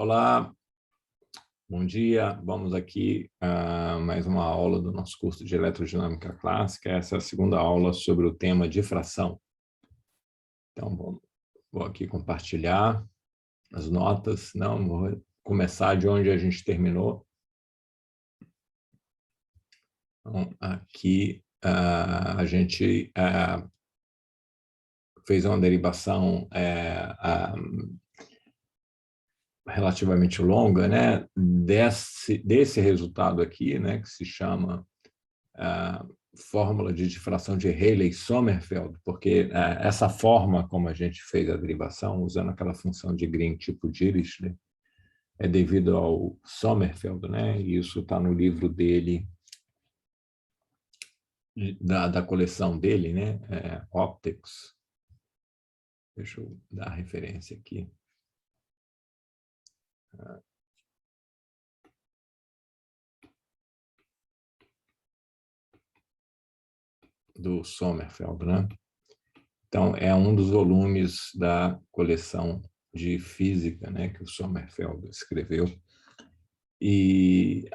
Olá, bom dia. Vamos aqui a mais uma aula do nosso curso de Eletrodinâmica Clássica. Essa é a segunda aula sobre o tema difração. Então, vou aqui compartilhar as notas. Não, vou começar de onde a gente terminou. Então, aqui a gente fez uma derivação relativamente longa, né, desse resultado aqui, né, que se chama fórmula de difração de Rayleigh-Sommerfeld, porque essa forma como a gente fez a derivação, usando aquela função de Green tipo Dirichlet, é devido ao Sommerfeld, né, e isso está no livro dele, da coleção dele, né, Optics. Deixa eu dar a referência aqui. Do Sommerfeld, né? Então, é um dos volumes da coleção de física, né, que o Sommerfeld escreveu. E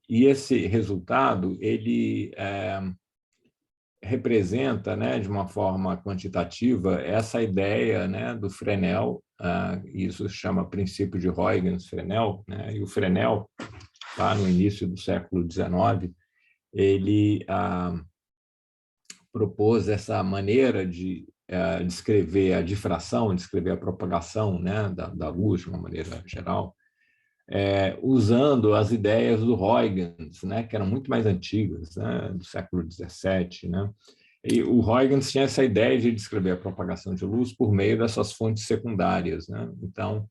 esse resultado, ele representa, né, de uma forma quantitativa, essa ideia, né, do Fresnel, isso se chama princípio de Huygens-Fresnel, né, e o Fresnel, lá no início do século XIX, ele propôs essa maneira de descrever a difração, descrever a propagação, né, da luz de uma maneira geral, usando as ideias do Huygens, né, que eram muito mais antigas, né, do século XVII. Né? E o Huygens tinha essa ideia de descrever a propagação de luz por meio dessas fontes secundárias. Né? Então,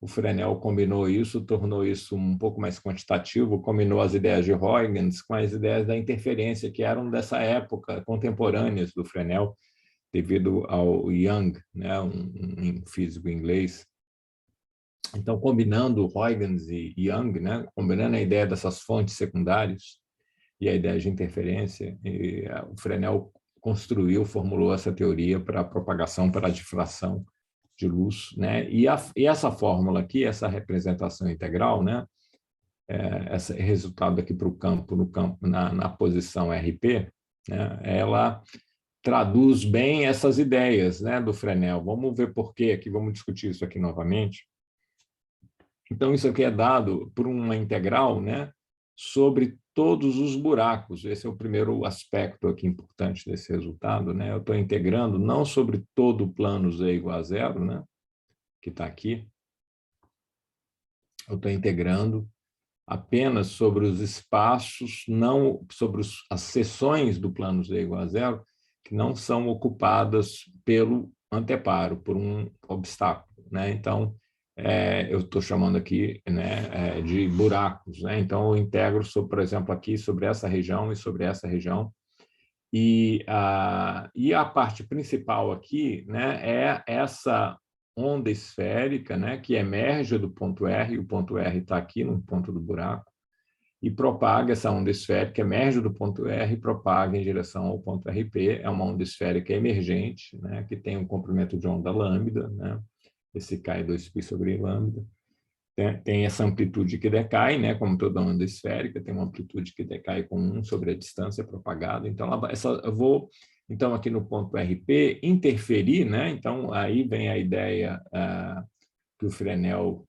o Fresnel combinou isso, tornou isso um pouco mais quantitativo, combinou as ideias de Huygens com as ideias da interferência, que eram dessa época, contemporâneas do Fresnel, devido ao Young, né, um físico inglês. Então, combinando Huygens e Young, né, combinando a ideia dessas fontes secundárias e a ideia de interferência, o Fresnel formulou essa teoria para a propagação, para a difração de luz, né? E essa fórmula aqui, essa representação integral, né? Esse resultado aqui para o campo, na posição RP, né? Ela traduz bem essas ideias, né, do Fresnel. Vamos ver por quê aqui, vamos discutir isso aqui novamente. Então, isso aqui é dado por uma integral, né, sobre todos os buracos. Esse é o primeiro aspecto aqui importante desse resultado, né? Eu estou integrando não sobre todo o plano z igual a zero, né, que está aqui. Eu estou integrando apenas sobre os espaços, não sobre as seções do plano z igual a zero, que não são ocupadas pelo anteparo, por um obstáculo. Né? Então, eu estou chamando aqui, né, de buracos. Né? Então, eu integro, sobre, por exemplo, aqui sobre essa região e sobre essa região. E a parte principal aqui, né, é essa onda esférica, né, que emerge do ponto R, o ponto R está aqui no ponto do buraco, e propaga essa onda esférica, emerge do ponto R e propaga em direção ao ponto RP. É uma onda esférica emergente, né, que tem um comprimento de onda lambda, né, esse K2π sobre lambda. Tem essa amplitude que decai, né, como toda onda esférica, tem uma amplitude que decai com 1 sobre a distância propagada. Então, eu vou, então, aqui no ponto RP, interferir, né? Então, aí vem a ideia que o Fresnel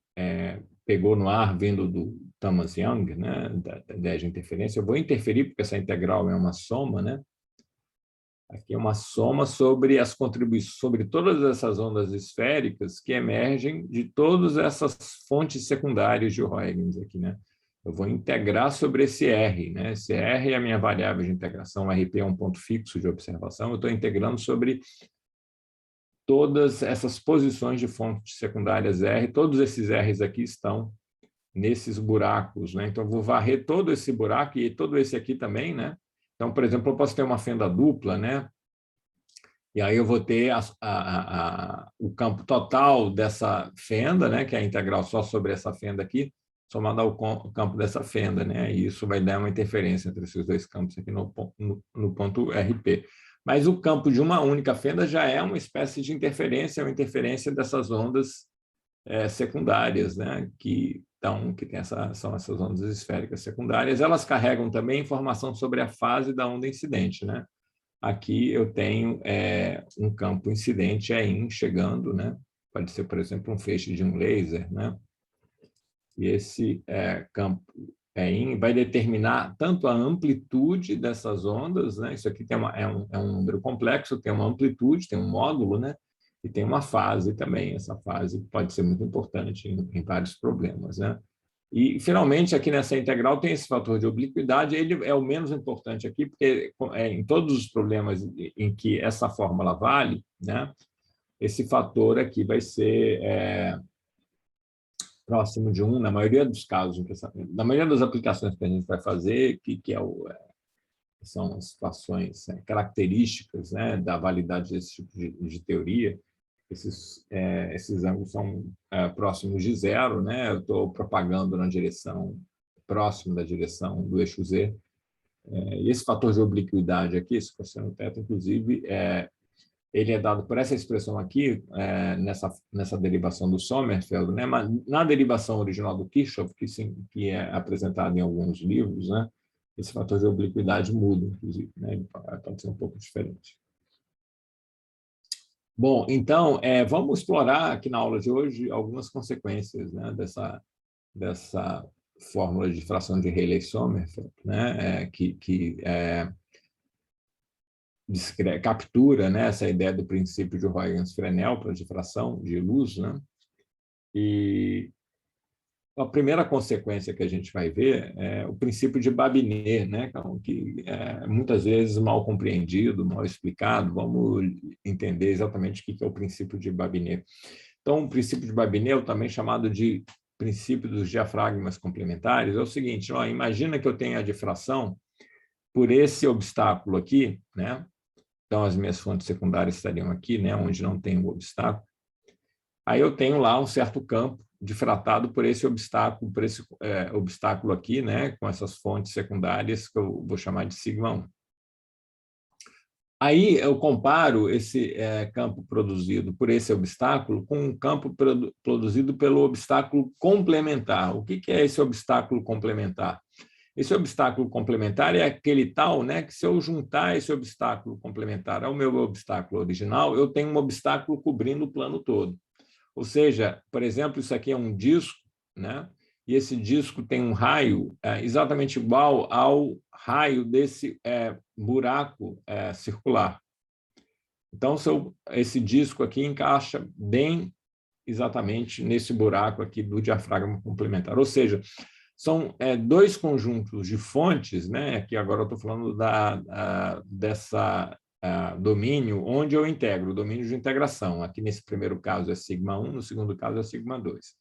pegou no ar, vindo do Thomas Young, né, da ideia de interferência. Eu vou interferir, porque essa integral é uma soma, né? Aqui é uma soma sobre as contribuições, sobre todas essas ondas esféricas que emergem de todas essas fontes secundárias de Huygens aqui, né? Eu vou integrar sobre esse R, né? Esse R é a minha variável de integração, o RP é um ponto fixo de observação, eu estou integrando sobre todas essas posições de fontes secundárias R, todos esses R's aqui estão nesses buracos, né? Então, eu vou varrer todo esse buraco e todo esse aqui também, né? Então, por exemplo, eu posso ter uma fenda dupla, né? E aí eu vou ter o campo total dessa fenda, né? Que é a integral só sobre essa fenda aqui, somado ao campo dessa fenda, né? E isso vai dar uma interferência entre esses dois campos aqui no ponto RP. Mas o campo de uma única fenda já é uma espécie de interferência, uma interferência dessas ondas secundárias, né? Que tem são essas ondas esféricas secundárias. Elas carregam também informação sobre a fase da onda incidente, né? Aqui eu tenho um campo incidente EIN chegando, né? Pode ser, por exemplo, um feixe de um laser, né? E esse campo EIN vai determinar tanto a amplitude dessas ondas, né? Isso aqui é um número complexo, tem uma amplitude, tem um módulo, né? E tem uma fase também. Essa fase pode ser muito importante em vários problemas, né? E, finalmente, aqui nessa integral tem esse fator de obliquidade, ele é o menos importante aqui, porque em todos os problemas em que essa fórmula vale, né, esse fator aqui vai ser próximo de 1, na maioria dos casos, na maioria das aplicações que a gente vai fazer, são as situações características, né, da validade desse tipo de teoria. Esses ângulos são próximos de zero, né? Eu estou propagando na direção próximo da direção do eixo Z. E esse fator de obliquidade aqui, esse cosseno θ, inclusive, ele é dado por essa expressão aqui, nessa derivação do Sommerfeld, né? Mas na derivação original do Kirchhoff, que é apresentado em alguns livros, né? Esse fator de obliquidade muda, inclusive, né? Ele pode ser um pouco diferente. Bom, então, vamos explorar aqui na aula de hoje algumas consequências, né, dessa fórmula de fração de Rayleigh-Sommerfeld, né, que captura, né, essa ideia do princípio de Huygens-Fresnel para a difração de luz, né, e a primeira consequência que a gente vai ver é o princípio de Babinet, né, que é muitas vezes mal compreendido, mal explicado. Vamos entender exatamente o que é o princípio de Babinet. Então, o princípio de Babinet, também chamado de princípio dos diafragmas complementares, é o seguinte: imagina que eu tenho a difração por esse obstáculo aqui, né? Então, as minhas fontes secundárias estariam aqui, né, onde não tem o obstáculo. Aí eu tenho lá um certo campo difratado por esse obstáculo aqui, né, com essas fontes secundárias que eu vou chamar de sigma 1. Aí eu comparo esse campo produzido por esse obstáculo com um campo produzido pelo obstáculo complementar. O que é esse obstáculo complementar? Esse obstáculo complementar é aquele tal, né, que se eu juntar esse obstáculo complementar ao meu obstáculo original, eu tenho um obstáculo cobrindo o plano todo. Ou seja, por exemplo, isso aqui é um disco, né? E esse disco tem um raio exatamente igual ao raio desse buraco circular. Então, esse disco aqui encaixa bem exatamente nesse buraco aqui do diafragma complementar. Ou seja, são dois conjuntos de fontes, né? Aqui agora eu estou falando dessa domínio, onde eu integro, o domínio de integração. Aqui, nesse primeiro caso, é sigma 1, no segundo caso, é sigma 2.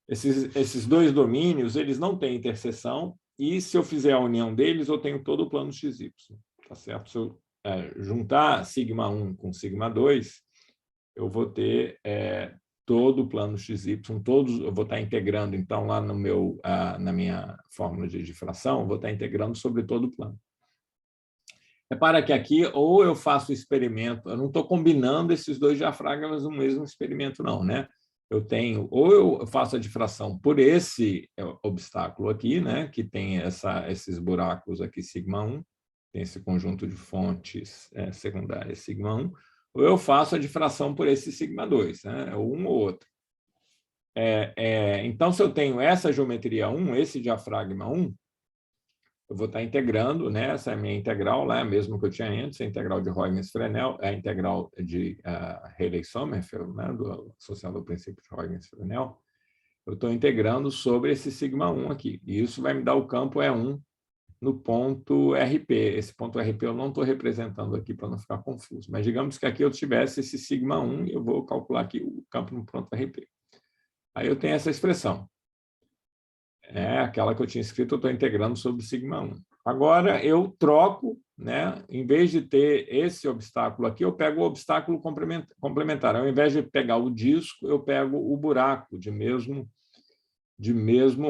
Esses dois domínios, eles não têm interseção, e se eu fizer a união deles, eu tenho todo o plano XY. Tá certo? Se eu juntar sigma 1 com sigma 2, eu vou ter todo o plano XY, eu vou estar integrando, então, lá na minha fórmula de difração, eu vou estar integrando sobre todo o plano. Repara que aqui, ou eu faço o experimento, eu não estou combinando esses dois diafragmas no mesmo experimento, não, né? Ou eu faço a difração por esse obstáculo aqui, né, que tem esses buracos aqui, sigma 1, tem esse conjunto de fontes secundárias, sigma 1, ou eu faço a difração por esse sigma 2, né, ou um ou outro. Então, se eu tenho essa geometria 1, esse diafragma 1, eu vou estar integrando, né? Essa é a minha integral, lá, a mesma que eu tinha antes, a integral de Huygens-Fresnel, a integral de Rayleigh-Sommerfeld, né? Associada ao princípio de Huygens-Fresnel. Eu estou integrando sobre esse sigma 1 aqui. E isso vai me dar o campo E1 no ponto RP. Esse ponto RP eu não estou representando aqui para não ficar confuso. Mas digamos que aqui eu tivesse esse sigma 1 e eu vou calcular aqui o campo no ponto RP. Aí eu tenho essa expressão. É aquela que eu tinha escrito, eu estou integrando sobre sigma 1. Agora, eu troco, né? Em vez de ter esse obstáculo aqui, eu pego o obstáculo complementar. Ao invés de pegar o disco, eu pego o buraco de mesmo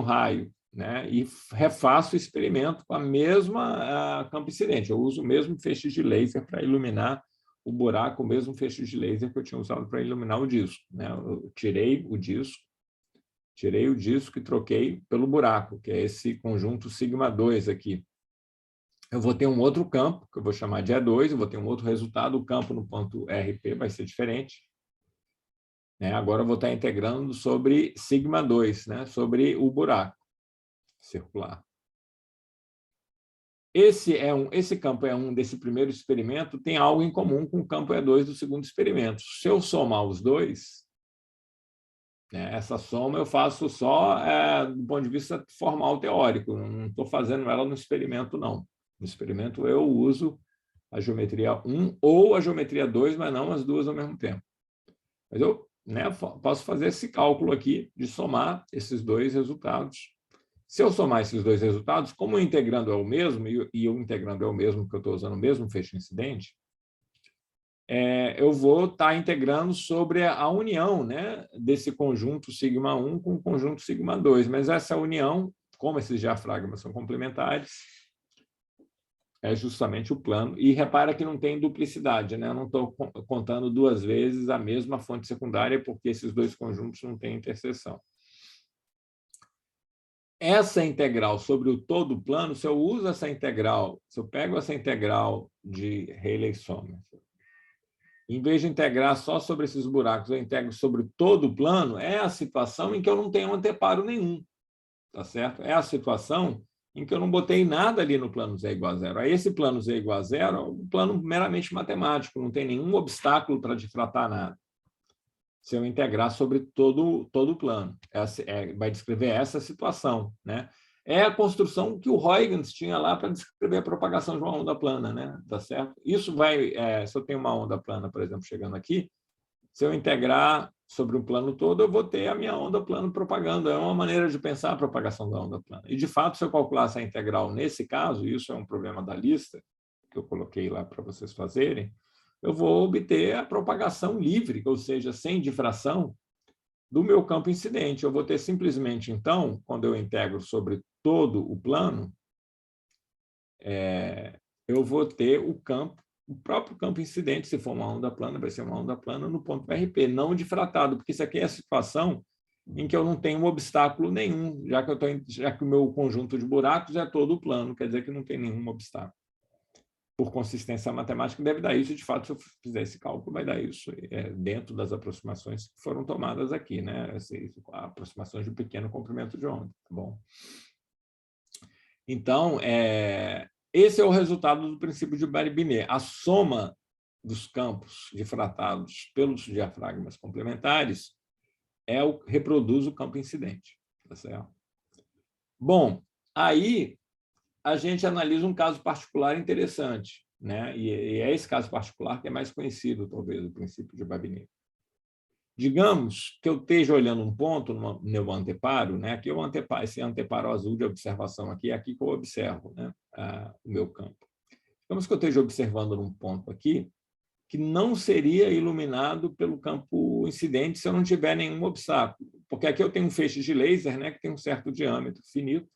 raio, né? E refaço o experimento com a mesma campo incidente. Eu uso o mesmo feixe de laser para iluminar o buraco, o mesmo feixe de laser que eu tinha usado para iluminar o disco, né? Eu tirei o disco e troquei pelo buraco, que é esse conjunto sigma 2 aqui. Eu vou ter um outro campo, que eu vou chamar de E2, eu vou ter um outro resultado, o campo no ponto RP vai ser diferente. Agora eu vou estar integrando sobre sigma 2, sobre o buraco circular. Esse campo E1 desse primeiro experimento tem algo em comum com o campo E2 do segundo experimento. Se eu somar os dois, essa soma eu faço só do ponto de vista formal teórico, não estou fazendo ela no experimento, não. No experimento eu uso a geometria 1 ou a geometria 2, mas não as duas ao mesmo tempo. Mas eu posso fazer esse cálculo aqui de somar esses dois resultados. Se eu somar esses dois resultados, como o integrando é o mesmo, e o integrando é o mesmo, porque eu estou usando o mesmo feixe incidente, eu vou estar integrando sobre a união desse conjunto sigma 1 com o conjunto sigma 2. Mas essa união, como esses diafragmas são complementares, é justamente o plano. E repara que não tem duplicidade, eu não estou contando duas vezes a mesma fonte secundária, porque esses dois conjuntos não têm interseção. Essa integral sobre o todo plano, se eu uso essa integral, se eu pego essa integral de Rayleigh-Sommerfeld, em vez de integrar só sobre esses buracos, eu integro sobre todo o plano, é a situação em que eu não tenho anteparo nenhum, tá certo? É a situação em que eu não botei nada ali no plano z igual a zero. Aí esse plano z igual a zero é um plano meramente matemático, não tem nenhum obstáculo para difratar nada. Se eu integrar sobre todo o plano. Vai descrever essa situação. É a construção que o Huygens tinha lá para descrever a propagação de uma onda plana. Tá certo? Isso vai... se eu tenho uma onda plana, por exemplo, chegando aqui, se eu integrar sobre o plano todo, eu vou ter a minha onda plana propagando. É uma maneira de pensar a propagação da onda plana. E, de fato, se eu calcular essa integral nesse caso, isso é um problema da lista, que eu coloquei lá para vocês fazerem, eu vou obter a propagação livre, ou seja, sem difração, do meu campo incidente. Eu vou ter simplesmente, então, quando eu integro sobre todo o plano, eu vou ter o próprio campo incidente, se for uma onda plana, vai ser uma onda plana no ponto RP, não difratado, porque isso aqui é a situação em que eu não tenho um obstáculo nenhum, já que o meu conjunto de buracos é todo o plano, quer dizer que não tem nenhum obstáculo. Por consistência matemática, deve dar isso. De fato, se eu fizer esse cálculo, vai dar isso dentro das aproximações que foram tomadas aqui, aproximações de um pequeno comprimento de onda. Tá bom? Então, esse é o resultado do princípio de Bari-Binet. A soma dos campos difratados pelos diafragmas complementares reproduz o campo incidente. Tá certo? Bom, aí a gente analisa um caso particular interessante, e é esse caso particular que é mais conhecido, talvez, do princípio de Bari-Binet. Digamos que eu esteja olhando um ponto no meu anteparo, aqui esse anteparo azul de observação aqui, é aqui que eu observo o meu campo. Digamos que eu esteja observando num ponto aqui que não seria iluminado pelo campo incidente se eu não tiver nenhum obstáculo, porque aqui eu tenho um feixe de laser que tem um certo diâmetro finito.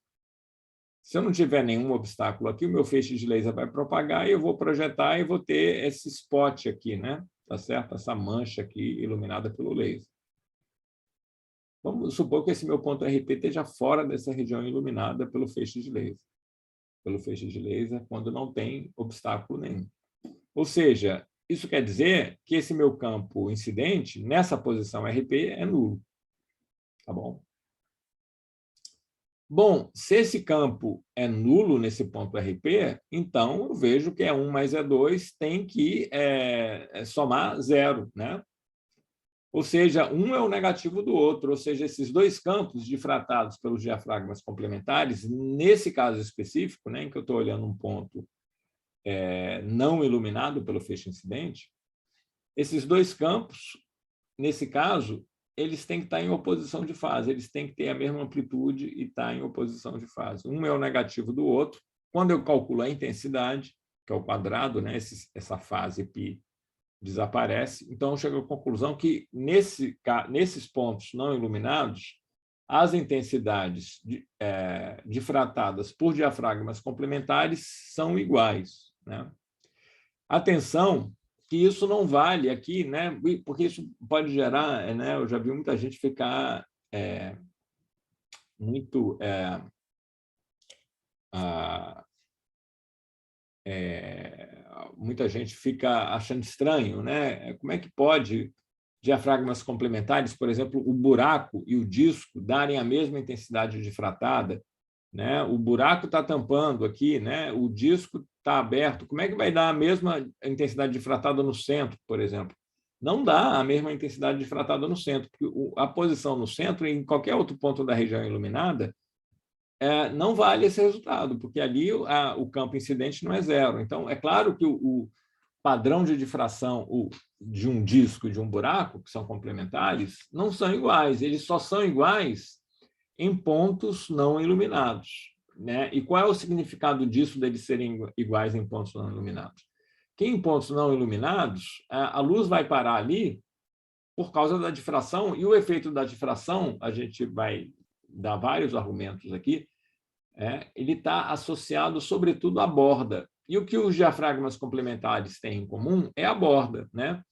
Se eu não tiver nenhum obstáculo aqui, o meu feixe de laser vai propagar e eu vou projetar e vou ter esse spot aqui, tá certo? Essa mancha aqui iluminada pelo laser. Vamos supor que esse meu ponto RP esteja fora dessa região iluminada pelo feixe de laser. Pelo feixe de laser, quando não tem obstáculo nenhum. Ou seja, isso quer dizer que esse meu campo incidente, nessa posição RP, é nulo. Tá bom? Bom, se esse campo é nulo nesse ponto RP, então eu vejo que E1 mais E2 tem que somar zero. Ou seja, um é o negativo do outro, ou seja, esses dois campos difratados pelos diafragmas complementares, nesse caso específico, em que eu estou olhando um ponto não iluminado pelo feixe incidente, esses dois campos, nesse caso, eles têm que estar em oposição de fase, eles têm que ter a mesma amplitude e estar em oposição de fase. Um é o negativo do outro. Quando eu calculo a intensidade, que é o quadrado, essa fase π desaparece. Então, eu chego à conclusão que, nesses pontos não iluminados, as intensidades difratadas por diafragmas complementares são iguais. Atenção que isso não vale aqui, né? Porque isso pode gerar, né? Eu já vi muita gente ficar muito muita gente fica achando estranho, né? Como é que pode diafragmas complementares, por exemplo, o buraco e o disco darem a mesma intensidade difratada, né? O buraco está tampando aqui, né? O disco está aberto. Como é que vai dar a mesma intensidade difratada no centro, por exemplo? Não dá a mesma intensidade difratada no centro, porque a posição no centro, em qualquer outro ponto da região iluminada, não vale esse resultado, porque ali o campo incidente não é zero. Então, é claro que o padrão de difração de um disco e de um buraco, que são complementares, não são iguais. Eles só são iguais em pontos não iluminados, né? E qual é o significado disso, deles serem iguais em pontos não iluminados? Que em pontos não iluminados, a luz vai parar ali por causa da difração, e o efeito da difração, a gente vai dar vários argumentos aqui, ele está associado, sobretudo, à borda. E o que os diafragmas complementares têm em comum é a borda, né?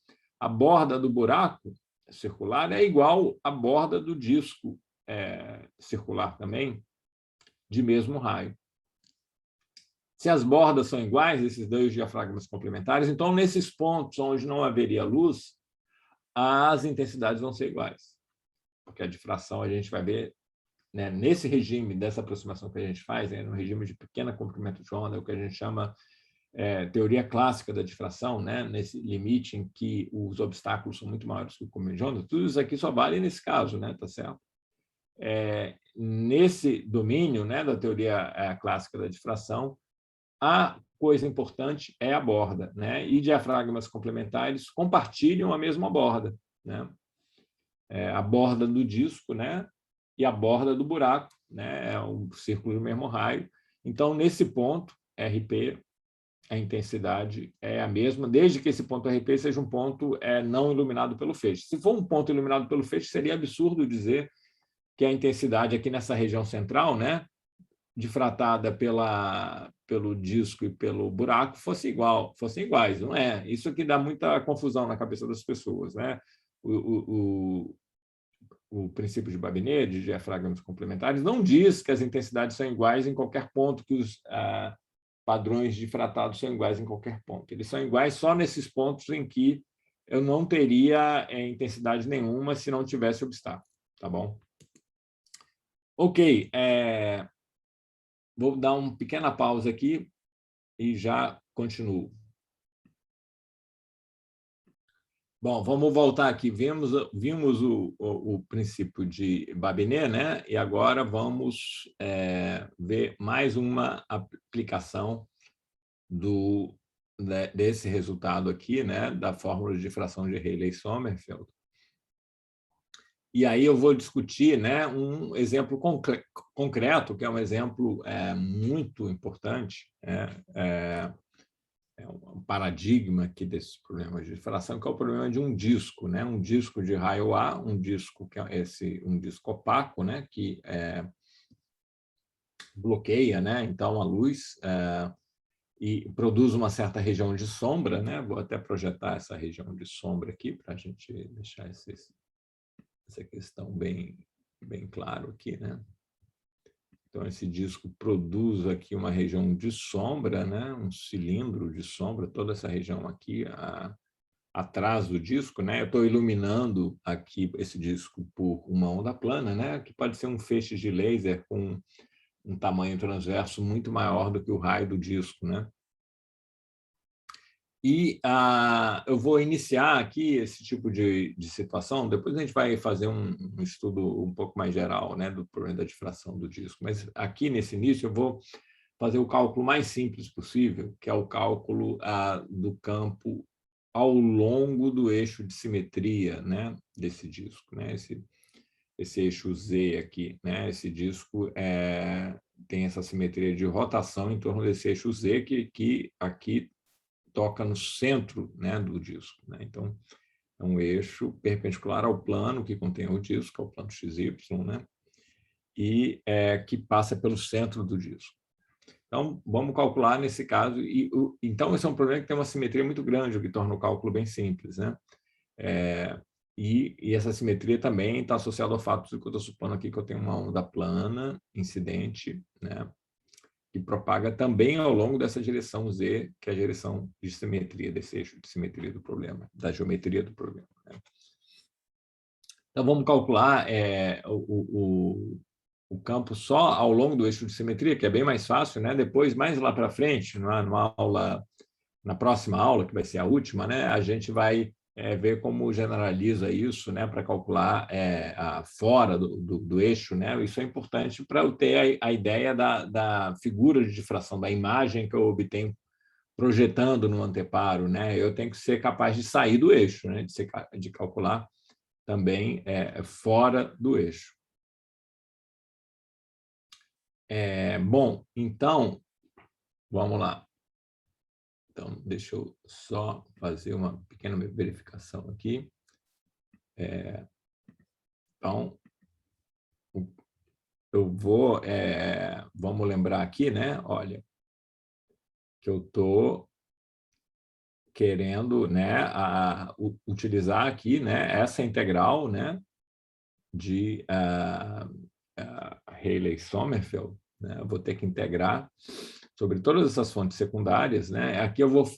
A borda do buraco circular é igual à borda do disco circular também, de mesmo raio. Se as bordas são iguais, esses dois diafragmas complementares, então, nesses pontos onde não haveria luz, as intensidades vão ser iguais. Porque a difração, a gente vai ver, né, nesse regime dessa aproximação que a gente faz, no regime de pequena comprimento de onda, o que a gente chama teoria clássica da difração, né, nesse limite em que os obstáculos são muito maiores que o comprimento de onda, tudo isso aqui só vale nesse caso, né, tá certo? Nesse domínio, né, da teoria clássica da difração, a coisa importante é a borda, né? E diafragmas complementares compartilham a mesma borda, né? A borda do disco, né? E a borda do buraco, né? É um círculo do mesmo raio. Então, nesse ponto, RP, a intensidade é a mesma, desde que esse ponto RP seja um ponto não iluminado pelo feixe. Se for um ponto iluminado pelo feixe, seria absurdo dizer que a intensidade aqui nessa região central, né, difratada pelo disco e pelo buraco, fossem iguais. Não é. Isso aqui dá muita confusão na cabeça das pessoas, né? O princípio de Babinet, de diafragmas complementares, não diz que as intensidades são iguais em qualquer ponto, que os padrões difratados são iguais em qualquer ponto. Eles são iguais só nesses pontos em que eu não teria intensidade nenhuma se não tivesse obstáculo. Tá bom? Ok. Vou dar uma pequena pausa aqui e já continuo. Bom, vamos voltar aqui. Vimos o princípio de Babinet, né? E agora vamos ver mais uma aplicação desse resultado aqui, né? Da fórmula de difração de Rayleigh-Sommerfeld. E aí eu vou discutir, né, um exemplo concreto, que é um exemplo muito importante, um paradigma aqui desses problemas de difração, que é o problema de um disco, né, um disco de raio A, um disco que é um disco opaco, né, que bloqueia, né, então a luz e produz uma certa região de sombra, né? Vou até projetar essa região de sombra aqui para a gente deixar essa questão bem claro aqui, né? Então, esse disco produz aqui uma região de sombra, né? Um cilindro de sombra, toda essa região aqui atrás do disco, né? Eu estou iluminando aqui esse disco por uma onda plana, né? Que pode ser um feixe de laser com um tamanho transverso muito maior do que o raio do disco, né? E eu vou iniciar aqui esse tipo de situação, depois a gente vai fazer um estudo um pouco mais geral, né, do problema da difração do disco. Mas aqui, nesse início, eu vou fazer o cálculo mais simples possível, que é o cálculo do campo ao longo do eixo de simetria, né, desse disco, né, esse eixo Z aqui, né, esse disco tem essa simetria de rotação em torno desse eixo Z, que aqui toca no centro, né, do disco, né? Então, é um eixo perpendicular ao plano que contém o disco, ao plano XY, né? E que passa pelo centro do disco. Então, vamos calcular nesse caso. Então, esse é um problema que tem uma simetria muito grande, o que torna o cálculo bem simples, né? E essa simetria também está associada ao fato de que eu estou supondo aqui que eu tenho uma onda plana, incidente, né? Que propaga também ao longo dessa direção Z, que é a direção de simetria desse eixo de simetria do problema, da geometria do problema, né? Então, vamos calcular o campo só ao longo do eixo de simetria, que é bem mais fácil, né? Depois, mais lá para frente, na próxima aula, que vai ser a última, né? A gente vai ver como generaliza isso, né? Para calcular fora do eixo, né? Isso é importante para eu ter a ideia da figura de difração, da imagem que eu obtenho projetando no anteparo, né? Eu tenho que ser capaz de sair do eixo, né? De calcular também fora do eixo. Bom, então, vamos lá. Então, deixa eu só fazer uma pequena verificação aqui. Então, eu vou... vamos lembrar aqui, né? Olha, que eu estou querendo, né, utilizar aqui, né, essa integral, né, de Rayleigh-Sommerfeld, né? Eu vou ter que integrar sobre todas essas fontes secundárias, né? Aqui eu vou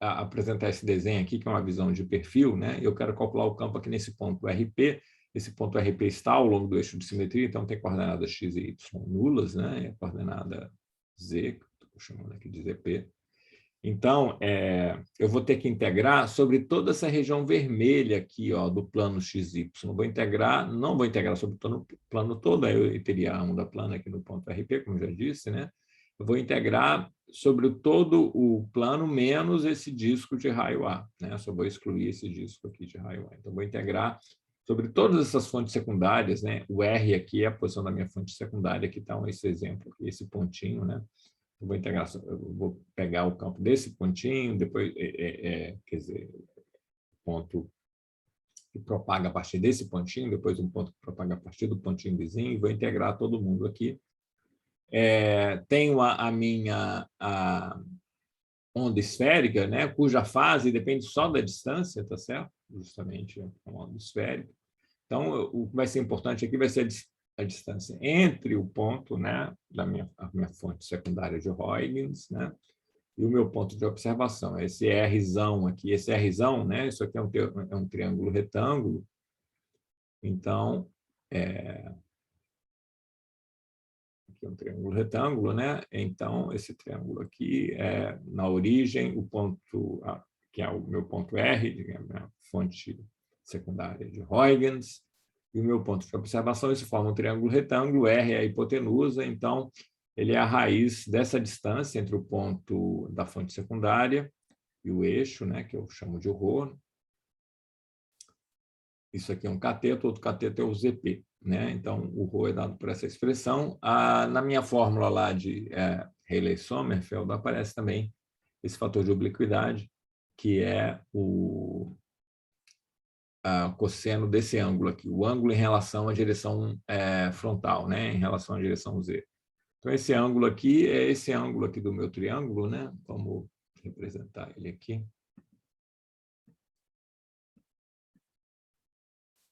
apresentar esse desenho aqui, que é uma visão de perfil, né? Eu quero calcular o campo aqui nesse ponto RP. Esse ponto RP está ao longo do eixo de simetria, então tem coordenadas x e y nulas, né? E a coordenada z, que estou chamando aqui de ZP. Então, eu vou ter que integrar sobre toda essa região vermelha aqui, ó, do plano XY. Não vou integrar sobre o plano todo, aí eu teria a onda plana aqui no ponto RP, como eu já disse, né? Eu vou integrar sobre todo o plano menos esse disco de raio A, né? Só vou excluir esse disco aqui de raio A. Então, vou integrar sobre todas essas fontes secundárias, né? O R aqui é a posição da minha fonte secundária, que está esse exemplo, esse pontinho, né? Eu vou pegar o campo desse pontinho, depois, quer dizer, ponto que propaga a partir desse pontinho, depois um ponto que propaga a partir do pontinho vizinho, e vou integrar todo mundo aqui. Tenho a minha onda esférica, né, cuja fase depende só da distância, tá certo? Justamente uma onda esférica. Então, o que vai ser importante aqui vai ser a distância entre o ponto, né, a minha fonte secundária de Huygens, né, e o meu ponto de observação. Esse Rzão aqui, esse Rzão, né, isso aqui é um triângulo retângulo. Então, aqui é um triângulo retângulo, né? Então, esse triângulo aqui é na origem, o ponto, que é o meu ponto R, digamos, a fonte secundária de Huygens, e o meu ponto de observação, isso forma um triângulo retângulo, R é a hipotenusa, então ele é a raiz dessa distância entre o ponto da fonte secundária e o eixo, né, que eu chamo de ρ. Isso aqui é um cateto, outro cateto é o ZP, né? Então, o ρ é dado por essa expressão. Na minha fórmula lá de Rayleigh-Sommerfeld aparece também esse fator de obliquidade, que é o cosseno desse ângulo aqui, o ângulo em relação à direção frontal, né? Em relação à direção Z. Então, esse ângulo aqui é esse ângulo aqui do meu triângulo, né? Vamos representar ele aqui.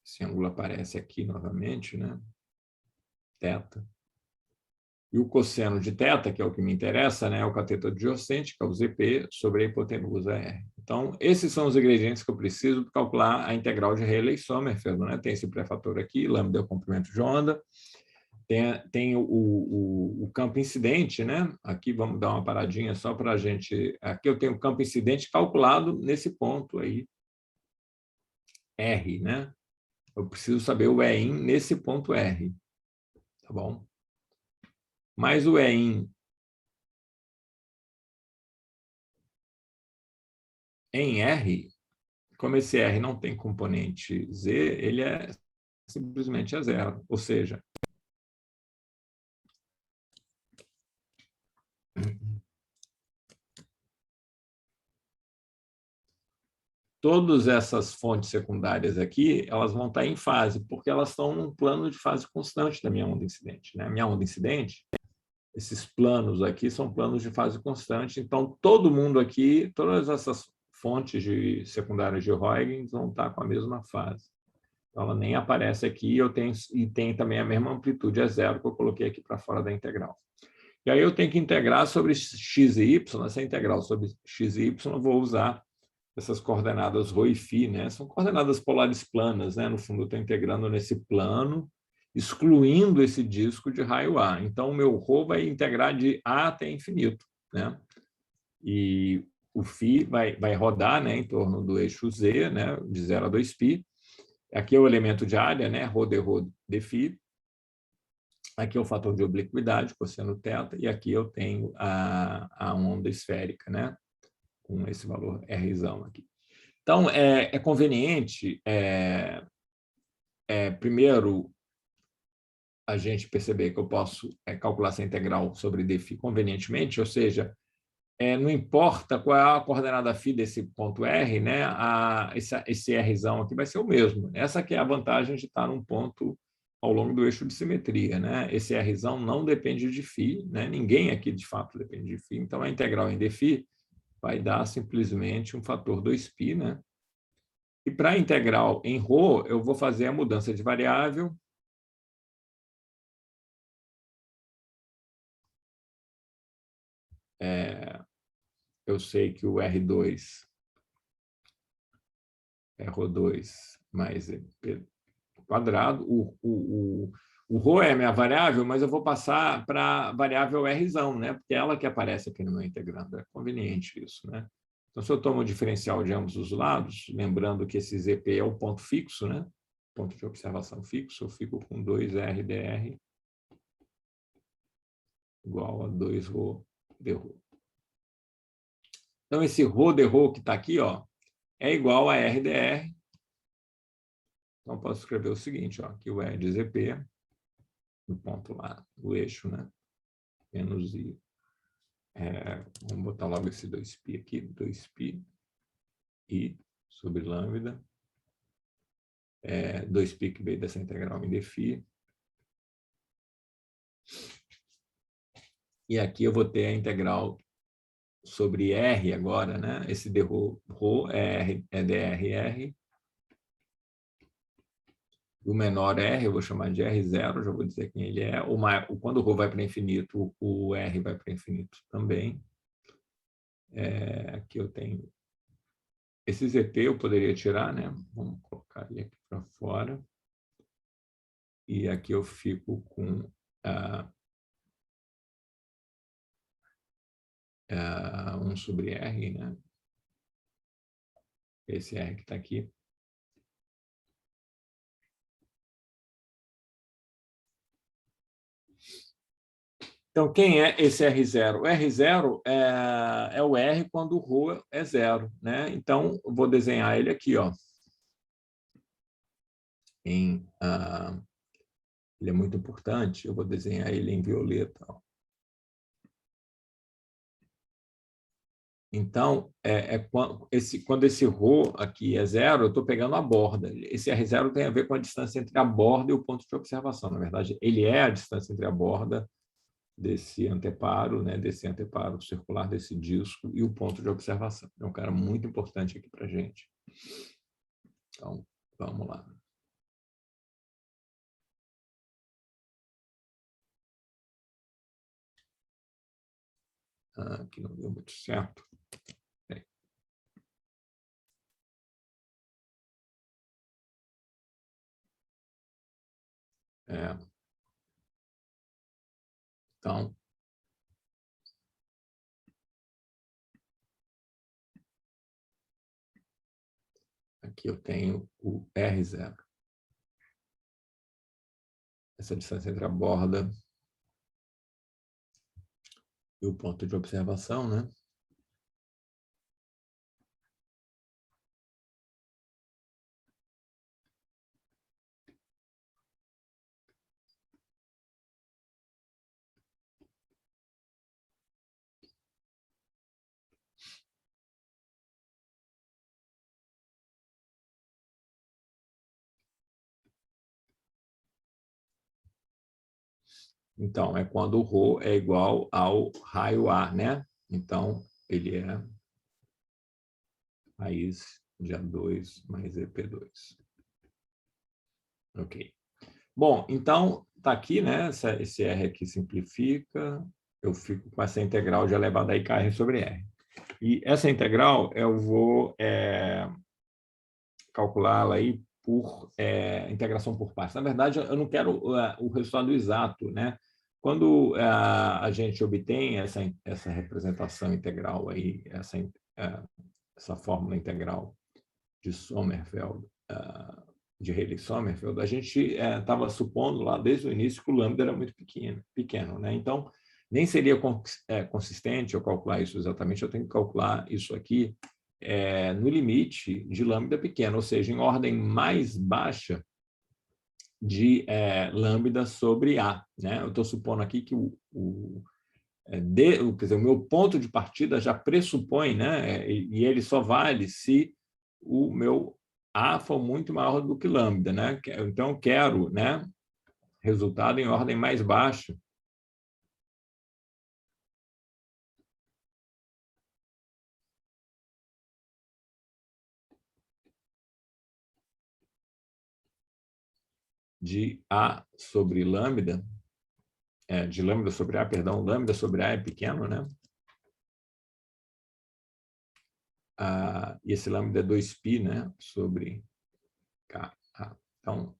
Esse ângulo aparece aqui novamente, né? Θ. E o cosseno de θ, que é o que me interessa, né? É o cateto adjacente, que é o ZP, sobre a hipotenusa R. Então, esses são os ingredientes que eu preciso para calcular a integral de Rayleigh-Sommerfeld, né? Tem esse pré-fator aqui, lambda é o comprimento de onda, tem o campo incidente, né? Aqui vamos dar uma paradinha só para a gente... Aqui eu tenho o campo incidente calculado nesse ponto aí, R, né? Eu preciso saber o EIN nesse ponto R, tá bom? Mas o EIN em R, como esse R não tem componente Z, ele é simplesmente a zero. Ou seja, todas essas fontes secundárias aqui, elas vão estar em fase, porque elas estão num plano de fase constante da minha onda incidente, né? A minha onda incidente Esses planos aqui são planos de fase constante, então todo mundo aqui, todas essas fontes secundárias de Huygens vão estar com a mesma fase. Então, ela nem aparece aqui, e tem também a mesma amplitude, é zero, que eu coloquei aqui para fora da integral. E aí eu tenho que integrar sobre x e y, essa integral sobre x e y, eu vou usar essas coordenadas ρ e φ, né? São coordenadas polares planas, né? No fundo, eu estou integrando nesse plano, excluindo esse disco de raio A. Então, o meu ρ vai integrar de A até infinito, né? E o φ vai rodar, né, em torno do eixo Z, né, de 0 a 2π. Aqui é o elemento de área, né, ρ de φ. Aqui é o fator de obliquidade, cosseno θ, e aqui eu tenho a onda esférica, né, com esse valor R aqui. Então, é conveniente, primeiro, a gente perceber que eu posso calcular essa integral sobre dφ convenientemente, ou seja, não importa qual é a coordenada φ desse ponto R, né, esse R aqui vai ser o mesmo. Essa aqui é a vantagem de estar num ponto ao longo do eixo de simetria, né? Esse R não depende de φ, né? Ninguém aqui de fato depende de φ, então a integral em dφ vai dar simplesmente um fator 2π, né? E para a integral em ρ, eu vou fazer a mudança de variável. Eu sei que o R2 é ρ2 mais P quadrado. O ρ é a minha variável, mas eu vou passar para a variável R, né? Porque é ela que aparece aqui no meu integrando. É conveniente isso, né? Então, se eu tomo o diferencial de ambos os lados, lembrando que esse ZP é o ponto fixo, né? Ponto de observação fixo, eu fico com 2R dr igual a 2ρ dρ. Então, esse ρ dρ que está aqui, ó, é igual a R dr. Então, posso escrever o seguinte, ó, que o R de ZP, no ponto lá do eixo, né? Menos I. Vamos botar logo esse 2π aqui, 2π I sobre lambda. 2π que veio dessa integral em dφ. E aqui eu vou ter a integral sobre R agora, né? Esse dρ é dr. O menor R, eu vou chamar de R0, já vou dizer quem ele é. Quando o ρ vai para infinito, o R vai para infinito também. Aqui eu tenho esse ZP, eu poderia tirar, né? Vamos colocar ele aqui para fora. E aqui eu fico com 1 sobre R, né? Esse R que está aqui. Então, quem é esse R0? O R0 é o R quando o ρ é zero, né? Então, eu vou desenhar ele aqui, ó. Ele é muito importante, eu vou desenhar ele em violeta. Ó. Então, quando esse ρ aqui é zero, eu estou pegando a borda. Esse R0 tem a ver com a distância entre a borda e o ponto de observação. Na verdade, ele é a distância entre a borda desse anteparo, né, desse anteparo circular desse disco e o ponto de observação. É um cara muito importante aqui para a gente. Então, vamos lá. Aqui não deu muito certo. Então, aqui eu tenho o R0. Essa distância entre a borda e o ponto de observação, né? Então, é quando o ρ é igual ao raio A, né? Então, ele é raiz de A2 mais EP2. Ok. Bom, então, está aqui, né? Esse R aqui simplifica, eu fico com essa integral de elevado a IKR sobre R. E essa integral eu vou calculá-la aí por integração por partes. Na verdade, eu não quero o resultado exato, né? Quando a gente obtém essa representação integral aí, essa fórmula integral de Sommerfeld, de Rayleigh-Sommerfeld, a gente estava supondo lá desde o início que o lambda era muito pequeno, né? Então, nem seria consistente eu calcular isso exatamente, eu tenho que calcular isso aqui no limite de lambda pequeno, ou seja, em ordem mais baixa de lambda sobre A, né? Eu estou supondo aqui que quer dizer, o meu ponto de partida já pressupõe, né? E ele só vale se o meu A for muito maior do que lambda, né? Então, eu quero, né, resultado em ordem mais baixa de A sobre lambda, de lambda sobre A, perdão, lambda sobre A é pequeno, né? E esse lambda é 2π, né, sobre K. Então,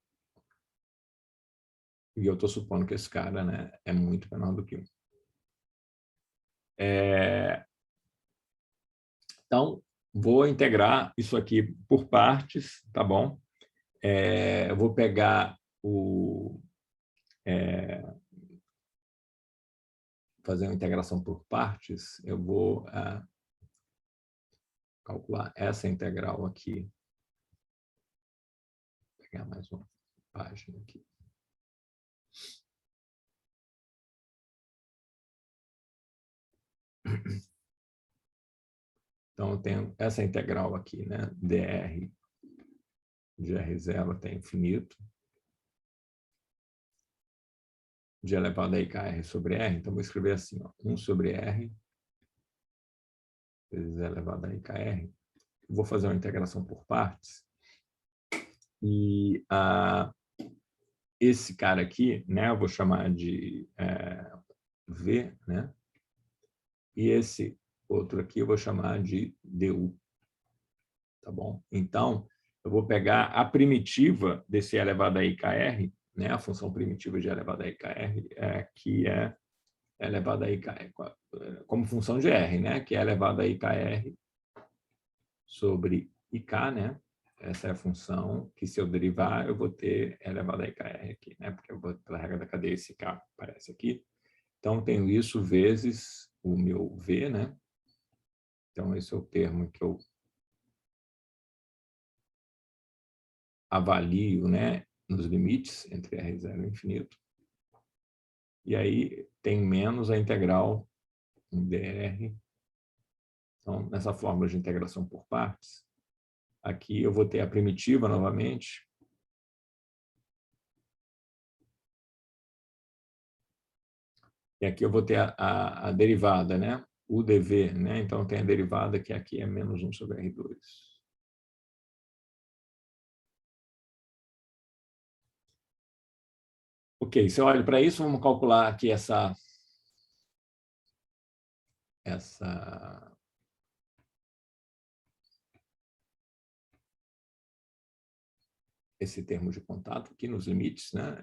e eu estou supondo que esse cara, né, é muito menor do que 1. Então, vou integrar isso aqui por partes, tá bom? Eu vou pegar fazer uma integração por partes, eu vou calcular essa integral aqui. Vou pegar mais uma página aqui. Então, eu tenho essa integral aqui, né? dr de R0 até infinito, de elevado a IKR sobre R. Então, vou escrever assim, ó, 1 sobre R vezes elevado a IKR. Vou fazer uma integração por partes. E esse cara aqui, né, eu vou chamar de V, né? E esse outro aqui eu vou chamar de du. Tá bom? Então, eu vou pegar a primitiva desse elevado a IKR, né? A função primitiva de elevado a IKR, que é elevado a IKR, como função de R, né? Que é elevado a IKR sobre IK, né? Essa é a função que, se eu derivar, eu vou ter elevado a IKR aqui, né? Porque eu vou, pela regra da cadeia, esse K aparece aqui. Então, tenho isso vezes o meu V, né? Então, esse é o termo que eu avalio, né, nos limites entre R0 e infinito. E aí tem menos a integral em dr. Então, nessa fórmula de integração por partes, aqui eu vou ter a primitiva novamente. E aqui eu vou ter a derivada, né? O dv, né? Então, tem a derivada que aqui é menos 1 sobre R2. Ok, se eu olho para isso, vamos calcular aqui esse termo de contato aqui nos limites, né?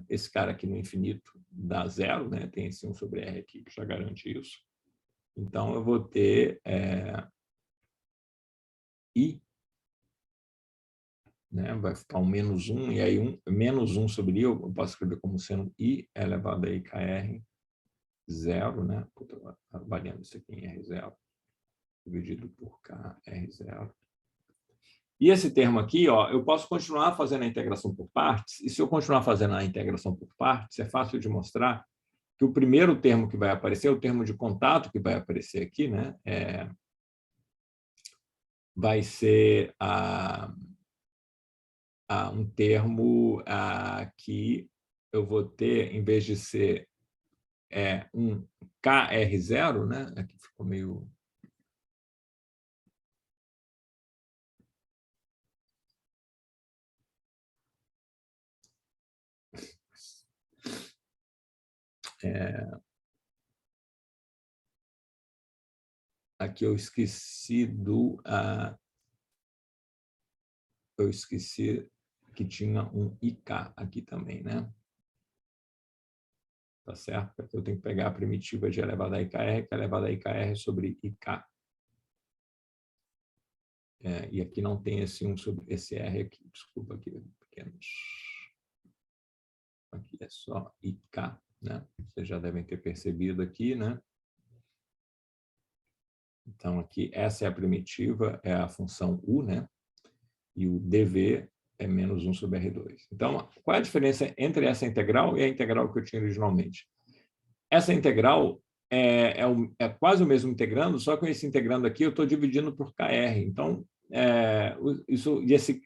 Esse cara aqui no infinito dá zero, né? Tem esse 1 sobre R aqui que já garante isso. Então, eu vou ter I, né? Vai ficar um menos 1, e aí menos 1 sobre I eu posso escrever como sendo I elevado a IKR zero, né? Estou avaliando isso aqui em R0, dividido por K, R0. E esse termo aqui, ó, eu posso continuar fazendo a integração por partes, e se eu continuar fazendo a integração por partes, é fácil de mostrar que o primeiro termo que vai aparecer, o termo de contato que vai aparecer aqui, né, vai ser um termo que eu vou ter, em vez de ser um KR0, né? Aqui ficou meio... Aqui eu esqueci eu esqueci que tinha um IK aqui também, né? Tá certo? Eu tenho que pegar a primitiva de elevado a IKR, que é elevado a IKR sobre IK. E aqui não tem esse 1 sobre esse R aqui, desculpa aqui, pequenos. Aqui é só IK, né? Vocês já devem ter percebido aqui, né? Então, aqui, essa é a primitiva, é a função U, né? E o dv é menos 1 sobre R2. Então, qual é a diferença entre essa integral e a integral que eu tinha originalmente? Essa integral é quase o mesmo integrando, só que com esse integrando aqui eu estou dividindo por KR. Então, esse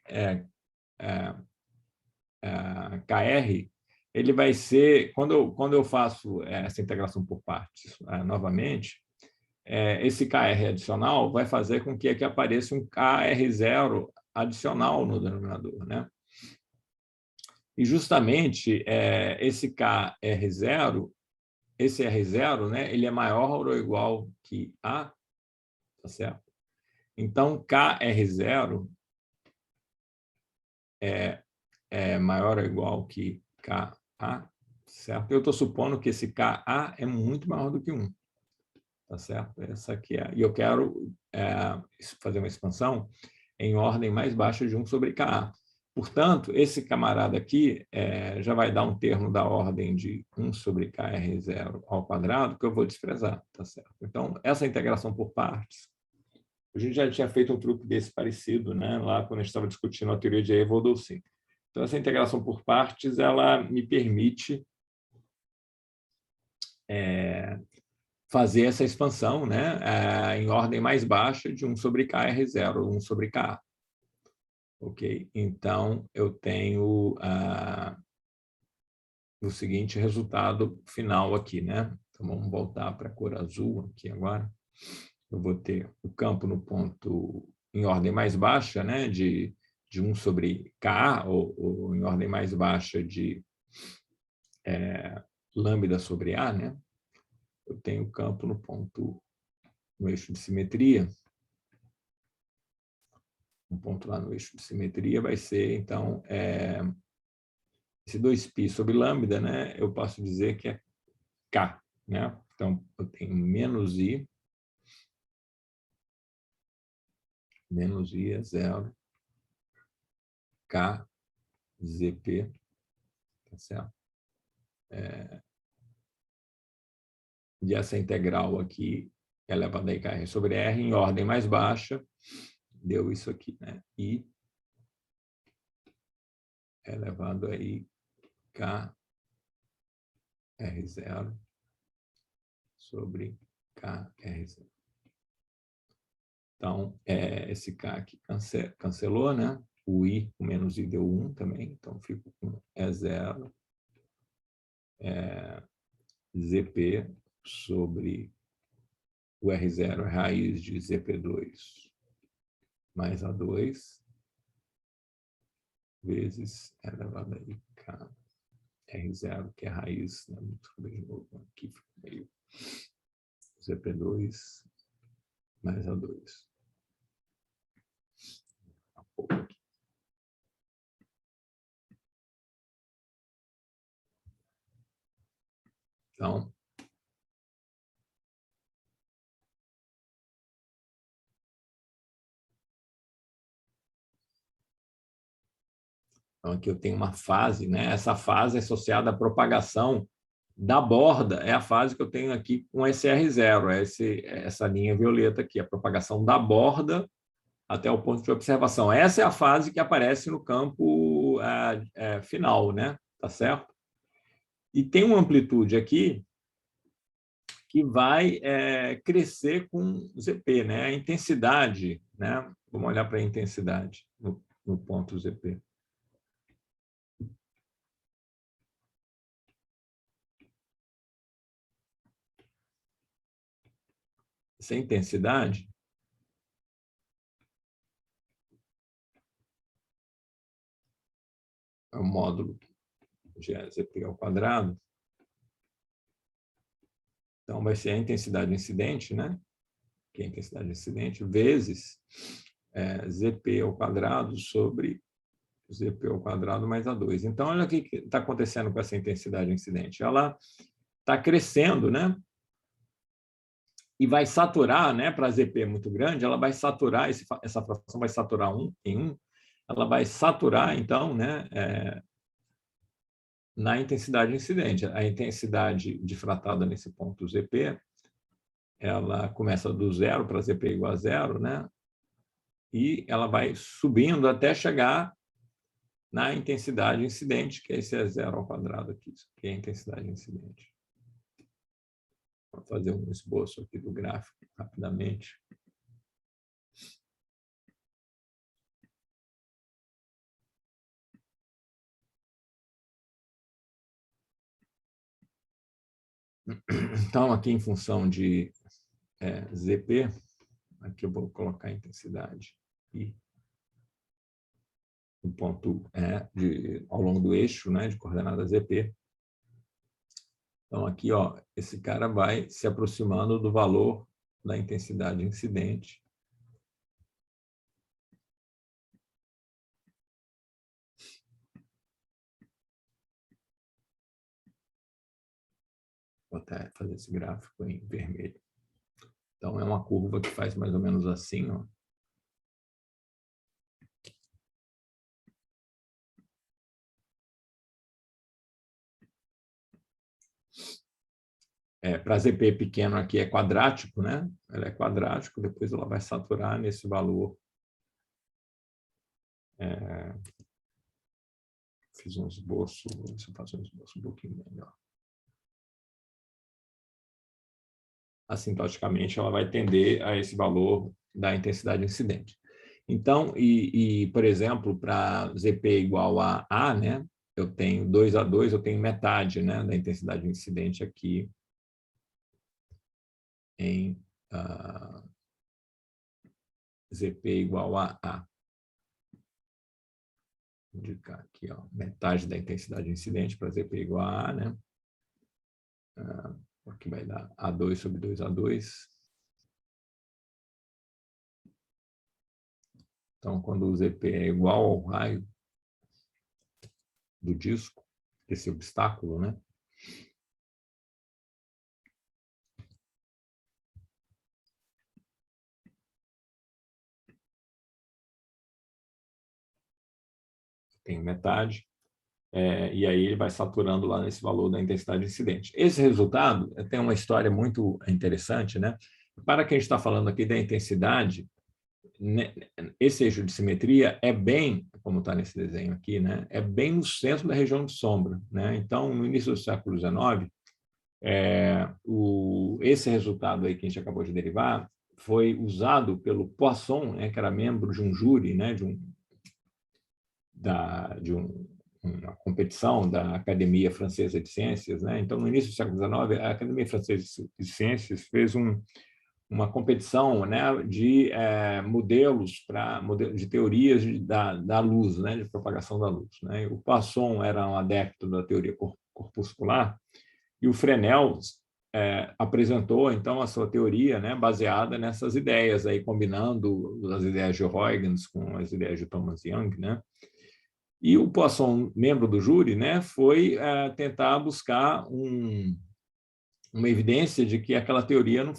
KR, ele vai ser, quando eu faço essa integração por partes novamente, esse KR adicional vai fazer com que aqui apareça um KR0 adicional no denominador, né? E justamente esse KR0, esse R0, né, ele é maior ou igual que A, tá certo? Então, KR0 é maior ou igual que KA, certo? Eu estou supondo que esse KA é muito maior do que 1, tá certo? Essa aqui é. E eu quero fazer uma expansão em ordem mais baixa de 1 sobre KA. Portanto, esse camarada aqui já vai dar um termo da ordem de 1 sobre KR0 ao quadrado, que eu vou desprezar, tá certo? Então, essa integração por partes, a gente já tinha feito um truque desse parecido, né? Lá quando a gente estava discutindo a teoria de Evol-Dolci. Então, essa integração por partes, ela me permite fazer essa expansão, né? Em ordem mais baixa de 1 sobre KR0, 1 sobre KA. Ok? Então, eu tenho o seguinte resultado final aqui, né? Então, vamos voltar para a cor azul aqui agora. Eu vou ter o campo no ponto em ordem mais baixa, né? De 1 sobre K, ou em ordem mais baixa de lambda sobre A, né? Eu tenho o campo no ponto, no eixo de simetria. Um ponto lá no eixo de simetria vai ser, então, esse 2π sobre lambda, né? Eu posso dizer que é K, né? Então, eu tenho menos I é zero, K, ZP, tá certo? E essa integral aqui, elevado a IKR sobre R, em ordem mais baixa, deu isso aqui, né? I elevado a IKR0 sobre KR0. Então, esse K aqui cancelou, né? O I, o menos I deu 1 também, então fico com E0 ZP sobre o R0 é raiz de ZP2 mais A2 vezes elevado a IK R0, que é raiz, né? De novo, aqui fica meio ZP2 mais A2. Então, aqui eu tenho uma fase, né? Essa fase é associada à propagação da borda, é a fase que eu tenho aqui com esse R0, essa linha violeta aqui, a propagação da borda até o ponto de observação. Essa é a fase que aparece no campo final, né? Tá certo? E tem uma amplitude aqui que vai crescer com ZP, né? A intensidade, né? Vamos olhar para a intensidade no ponto ZP. essa intensidade é o módulo de ZP ao quadrado. Então, vai ser a intensidade incidente, né? Que é a intensidade incidente, vezes ZP ao quadrado sobre ZP ao quadrado mais A2. Então, olha o que está acontecendo com essa intensidade incidente. Ela está crescendo, né? E vai saturar, né? Para ZP muito grande, ela vai saturar, essa fração vai saturar 1 em 1, ela vai saturar, então, né? Na intensidade incidente. A intensidade difratada nesse ponto ZP, ela começa do zero para ZP igual a zero, né? E ela vai subindo até chegar na intensidade incidente, que esse é zero ao quadrado aqui, que é a intensidade incidente. Vou fazer um esboço aqui do gráfico rapidamente. Então, aqui em função de ZP, aqui eu vou colocar a intensidade I, o ponto ao longo do eixo, né, de coordenada ZP. Então, aqui, ó, esse cara vai se aproximando do valor da intensidade incidente. Vou até fazer esse gráfico em vermelho. Então, é uma curva que faz mais ou menos assim, ó. Para ZP pequeno aqui é quadrático, né? Ela é quadrático, depois ela vai saturar nesse valor. Fiz um esboço, vou ver se eu faço um esboço um pouquinho melhor. Assintoticamente, ela vai tender a esse valor da intensidade incidente. Então, por exemplo, para ZP igual a A, né? Eu tenho 2A2, eu tenho metade, né, da intensidade incidente aqui em ZP igual a A. Vou indicar aqui, ó, metade da intensidade incidente para ZP igual a A, né? Aqui vai dar A2 sobre 2A2. Então, quando o ZP é igual ao raio do disco, esse obstáculo, né? Tem metade, e aí ele vai saturando lá nesse valor da intensidade incidente. Esse resultado tem uma história muito interessante, né? Para quem está falando aqui da intensidade, né, esse eixo de simetria é bem, como está nesse desenho aqui, né? É bem no centro da região de sombra, né? Então, no início do século XIX, esse resultado aí que a gente acabou de derivar foi usado pelo Poisson, né, que era membro de um júri, né, de uma competição da Academia Francesa de Ciências, né? Então, no início do século XIX, a Academia Francesa de Ciências fez uma competição, né, de modelos de teorias da luz, né, de propagação da luz, né? O Poisson era um adepto da teoria corpuscular e o Fresnel apresentou então a sua teoria, né, baseada nessas ideias aí, combinando as ideias de Huygens com as ideias de Thomas Young, né? E o Poisson, membro do júri, né, foi tentar buscar uma evidência de que aquela teoria não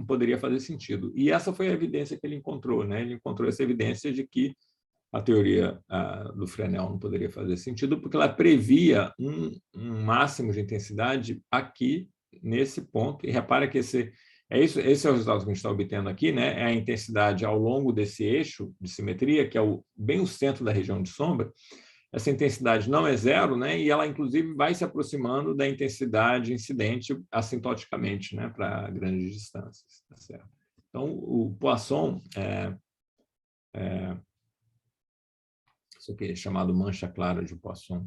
poderia fazer sentido. E essa foi a evidência que ele encontrou, né? Ele encontrou essa evidência de que a teoria do Fresnel não poderia fazer sentido, porque ela previa um máximo de intensidade aqui, nesse ponto. E repara que esse é o resultado que a gente está obtendo aqui, né? É a intensidade ao longo desse eixo de simetria, que é bem o centro da região de sombra. Essa intensidade não é zero, né? E ela, inclusive, vai se aproximando da intensidade incidente assintoticamente, né? Para grandes distâncias. Tá certo? Então, o Poisson isso aqui é chamado mancha clara de Poisson.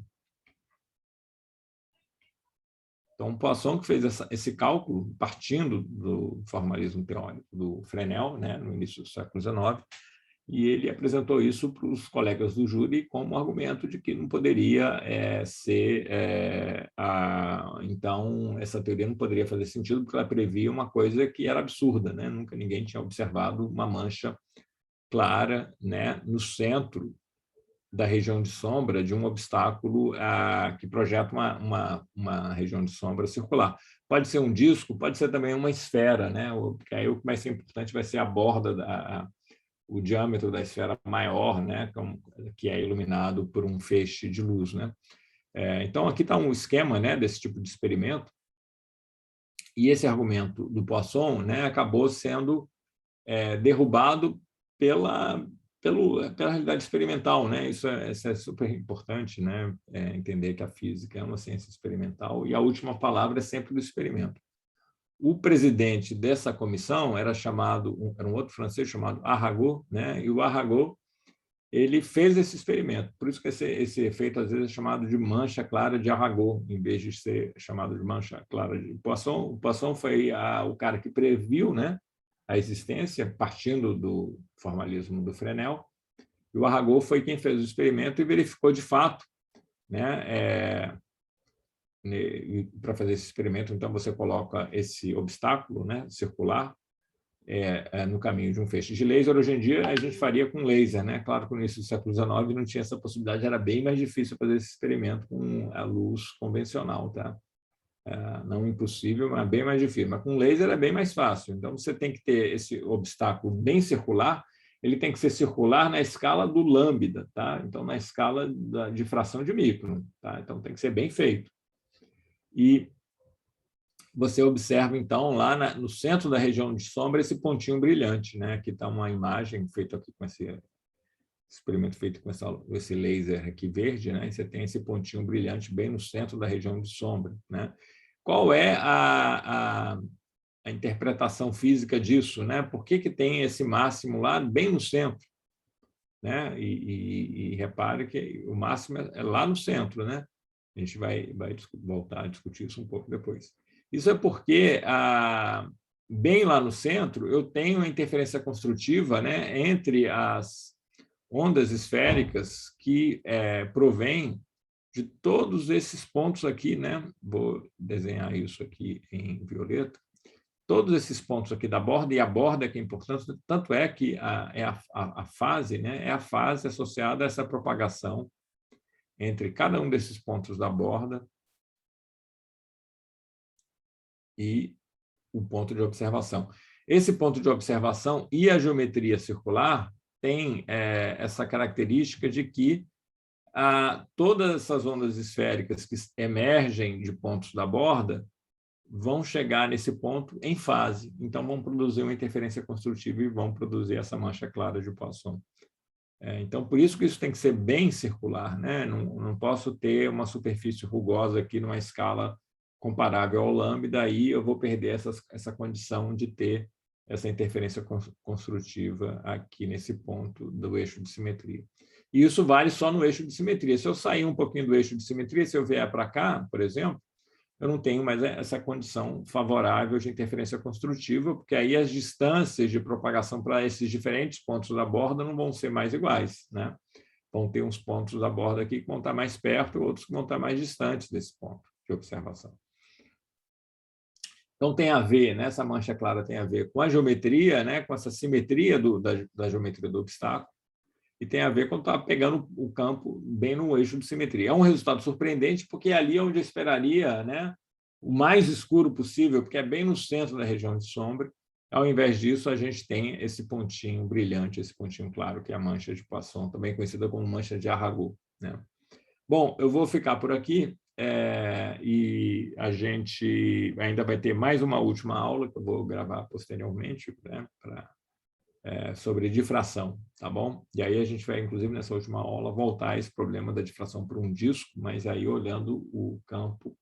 Então, Poisson que fez esse cálculo, partindo do formalismo teórico do Fresnel, né, no início do século XIX, e ele apresentou isso para os colegas do júri como argumento de que não poderia ser... então, essa teoria não poderia fazer sentido porque ela previa uma coisa que era absurda, né? Nunca ninguém tinha observado uma mancha clara, né, no centro da região de sombra de um obstáculo que projeta uma região de sombra circular. Pode ser um disco, pode ser também uma esfera, né? Porque aí o que vai ser importante vai ser a borda, o diâmetro da esfera maior, né? Que é iluminado por um feixe de luz, né? Então, aqui está um esquema, né, desse tipo de experimento, e esse argumento do Poisson, né, acabou sendo derrubado pela realidade experimental, né? Isso é super importante, né? Entender que a física é uma ciência experimental e a última palavra é sempre do experimento. O presidente dessa comissão era um outro francês chamado Arago, né? E o Arago ele fez esse experimento. Por isso que esse efeito às vezes é chamado de mancha clara de Arago, em vez de ser chamado de mancha clara de Poisson. O Poisson foi o cara que previu, né, a existência, partindo do formalismo do Fresnel, e o Arago foi quem fez o experimento e verificou de fato, né, para fazer esse experimento, então você coloca esse obstáculo, né, circular no caminho de um feixe de laser. Hoje em dia a gente faria com laser, né? Claro que no início do século XIX não tinha essa possibilidade, era bem mais difícil fazer esse experimento com a luz convencional, tá? Não impossível, mas bem mais difícil. Mas com laser é bem mais fácil. Então você tem que ter esse obstáculo bem circular, ele tem que ser circular na escala do lambda, tá? Então na escala de fração de micron, tá? Então tem que ser bem feito. E você observa, então, lá no centro da região de sombra, esse pontinho brilhante, né? Aqui está uma imagem feita aqui com esse experimento feito com esse laser aqui verde, né? E você tem esse pontinho brilhante bem no centro da região de sombra, né? Qual é a interpretação física disso, né? Por que tem esse máximo lá bem no centro, né? E repare que o máximo é lá no centro, né? A gente vai voltar a discutir isso um pouco depois. Isso é porque, bem lá no centro, eu tenho a interferência construtiva, né, entre as ondas esféricas que provêm de todos esses pontos aqui, né? Vou desenhar isso aqui em violeta. Todos esses pontos aqui da borda, e a borda é que é importante, tanto é que a fase, né, é a fase associada a essa propagação entre cada um desses pontos da borda e o ponto de observação. Esse ponto de observação e a geometria circular tem essa característica de que todas essas ondas esféricas que emergem de pontos da borda vão chegar nesse ponto em fase, então vão produzir uma interferência construtiva e vão produzir essa mancha clara de Poisson. Então, por isso que isso tem que ser bem circular, né? Não posso ter uma superfície rugosa aqui numa escala comparável ao lambda, daí eu vou perder essa condição de ter essa interferência construtiva aqui nesse ponto do eixo de simetria. E isso vale só no eixo de simetria. Se eu sair um pouquinho do eixo de simetria, se eu vier para cá, por exemplo, eu não tenho mais essa condição favorável de interferência construtiva, porque aí as distâncias de propagação para esses diferentes pontos da borda não vão ser mais iguais, né? Vão ter uns pontos da borda aqui que vão estar mais perto, outros que vão estar mais distantes desse ponto de observação. Então, tem a ver, né? Essa mancha clara tem a ver com a geometria, né? Com essa simetria da geometria do obstáculo, e tem a ver quando está pegando o campo bem no eixo de simetria. É um resultado surpreendente, porque ali é onde eu esperaria, né, o mais escuro possível, porque é bem no centro da região de sombra. Ao invés disso, a gente tem esse pontinho brilhante, esse pontinho claro, que é a mancha de Poisson, também conhecida como mancha de Arago, né? Bom, eu vou ficar por aqui, e a gente ainda vai ter mais uma última aula, que eu vou gravar posteriormente, né, sobre difração, tá bom? E aí a gente vai, inclusive, nessa última aula, voltar a esse problema da difração por um disco, mas aí olhando o campo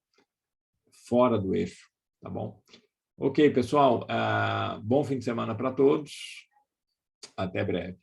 fora do eixo, tá bom? Ok, pessoal, bom fim de semana para todos, até breve.